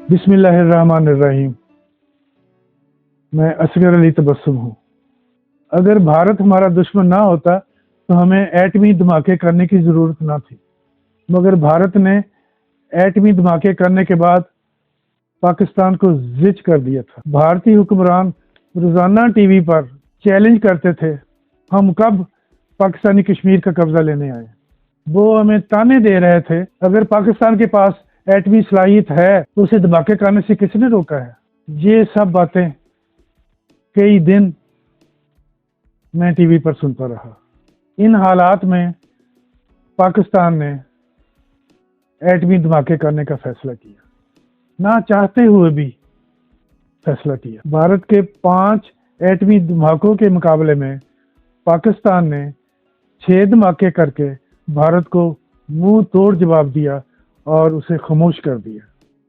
بسم اللہ الرحمن الرحیم۔ میں اصغر علی تبسم ہوں۔ اگر بھارت ہمارا دشمن نہ ہوتا تو ہمیں ایٹمی دھماکے کرنے کی ضرورت نہ تھی، مگر بھارت نے ایٹمی دھماکے کرنے کے بعد پاکستان کو زچ کر دیا تھا۔ بھارتی حکمران روزانہ ٹی وی پر چیلنج کرتے تھے، ہم کب پاکستانی کشمیر کا قبضہ لینے آئے۔ وہ ہمیں تانے دے رہے تھے، اگر پاکستان کے پاس ایٹمی صلاحیت ہے تو اسے دھماکے کرنے سے کس نے روکا ہے؟ یہ سب باتیں کئی دن میں ٹی وی پر سنتا رہا۔ ان حالات میں پاکستان نے ایٹمی دھماکے کرنے کا فیصلہ کیا، نہ چاہتے ہوئے بھی فیصلہ کیا۔ بھارت کے 5 ایٹمی دھماکوں کے مقابلے میں پاکستان نے 6 دھماکے کر کے بھارت کو منہ توڑ جواب دیا اور اسے خاموش کر دیا۔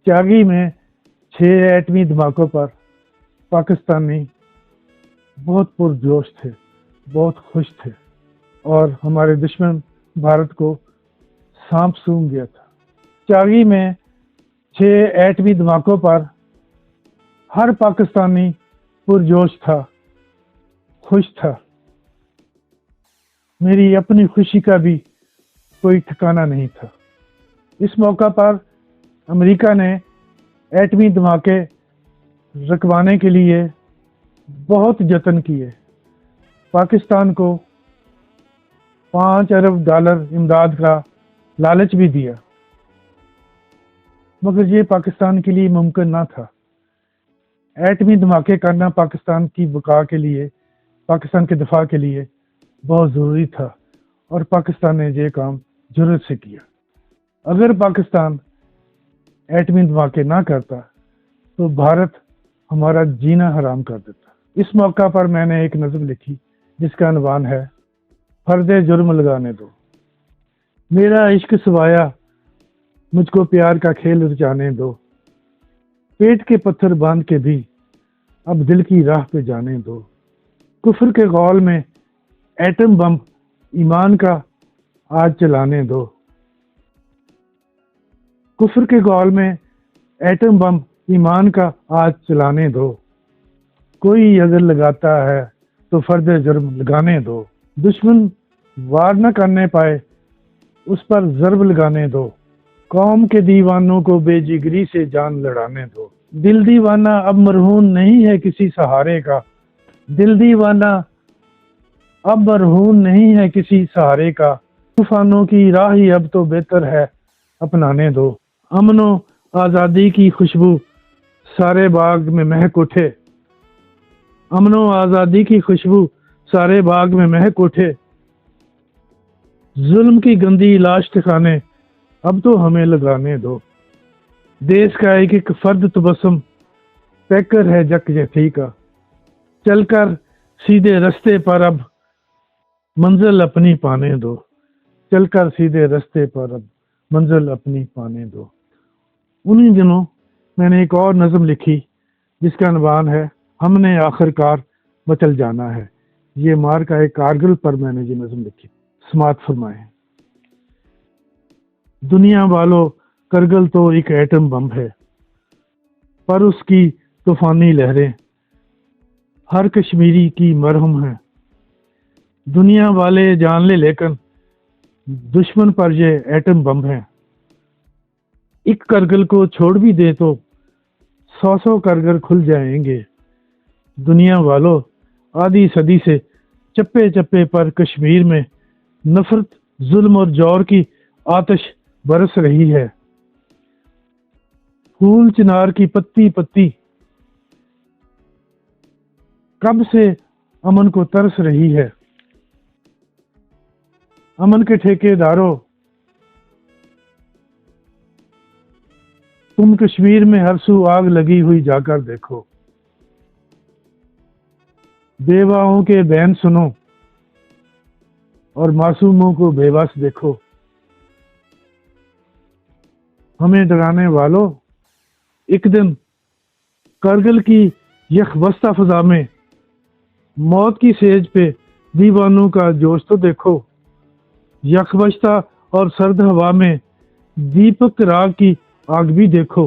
چاگی میں 6 ایٹمی دھماکوں پر پاکستانی بہت پرجوش تھے، بہت خوش تھے، اور ہمارے دشمن بھارت کو سانپ سونگھ گیا تھا۔ چاگی میں 6 ایٹمی دھماکوں پر ہر پاکستانی پرجوش تھا، خوش تھا۔ میری اپنی خوشی کا بھی کوئی ٹھکانہ نہیں تھا۔ اس موقع پر امریکہ نے ایٹمی دھماکے رکوانے کے لیے بہت جتن کیے، پاکستان کو $5 ارب امداد کا لالچ بھی دیا، مگر یہ پاکستان کے لیے ممکن نہ تھا۔ ایٹمی دھماکے کرنا پاکستان کی بقا کے لیے، پاکستان کے دفاع کے لیے بہت ضروری تھا، اور پاکستان نے یہ کام جرأت سے کیا۔ اگر پاکستان ایٹمی دھماکے نہ کرتا تو بھارت ہمارا جینا حرام کر دیتا۔ اس موقع پر میں نے ایک نظم لکھی جس کا عنوان ہے فرد جرم لگانے دو۔ میرا عشق سوایا مجھ کو پیار کا کھیل رچانے دو، پیٹ کے پتھر باندھ کے بھی اب دل کی راہ پہ جانے دو۔ کفر کے غول میں ایٹم بم ایمان کا آج چلانے دو، کفر کے غول میں ایٹم بم ایمان کا آج چلانے دو۔ کوئی اگر لگاتا ہے تو فرد جرم لگانے دو، دشمن وار نہ کرنے پائے اس پر ضرب لگانے دو۔ قوم کے دیوانوں کو بے جگری سے جان لڑانے دو۔ دل دیوانہ اب مرہون نہیں ہے کسی سہارے کا، دل دیوانہ اب مرہون نہیں ہے کسی سہارے کا۔ طوفانوں کی راہ ہی اب تو بہتر ہے اپنانے دو۔ امن و آزادی کی خوشبو سارے باغ میں مہک اٹھے، امن و آزادی کی خوشبو سارے باغ میں مہک اٹھے۔ ظلم کی گندی لاش ٹھکانے اب تو ہمیں لگانے دو۔ دیس کا ایک ایک فرد تبسم پیکر ہے جک جیتھی کا، چل کر سیدھے رستے پر اب منزل اپنی پانے دو، چل کر سیدھے رستے پر اب منزل اپنی پانے دو۔ انہی دنوں میں نے ایک اور نظم لکھی جس کا عنوان ہے ہم نے آخر کار مچل جانا ہے۔ یہ مارکہ کارگل پر میں نے یہ نظم لکھی، سماعت فرمائیں۔ دنیا والو کرگل تو ایک ایٹم بم ہے، پر اس کی طوفانی لہریں ہر کشمیری کی مرہم ہیں۔ دنیا والے جان لے لیکن دشمن پر یہ ایٹم بم ہے۔ ایک کرگل کو چھوڑ بھی دے تو 100 کرگل کھل جائیں گے۔ دنیا والو آدھی صدی سے چپے چپے پر کشمیر میں نفرت، ظلم اور جور کی آتش برس رہی ہے۔ پھول چنار کی پتی پتی کب سے امن کو ترس رہی ہے۔ امن کے ٹھیکے داروں، تم کشمیر میں ہر سو آگ لگی ہوئی جا کر دیکھو۔ بیواؤں کے بین سنو اور معصوموں کو بے بس دیکھو۔ ہمیں ڈرانے والوں، ایک دن کرگل کی یکبستہ فضا میں موت کی سیج پہ دیوانوں کا جوش تو دیکھو۔ یکبستہ اور سرد ہوا میں دیپک راگ کی آگ بھی دیکھو۔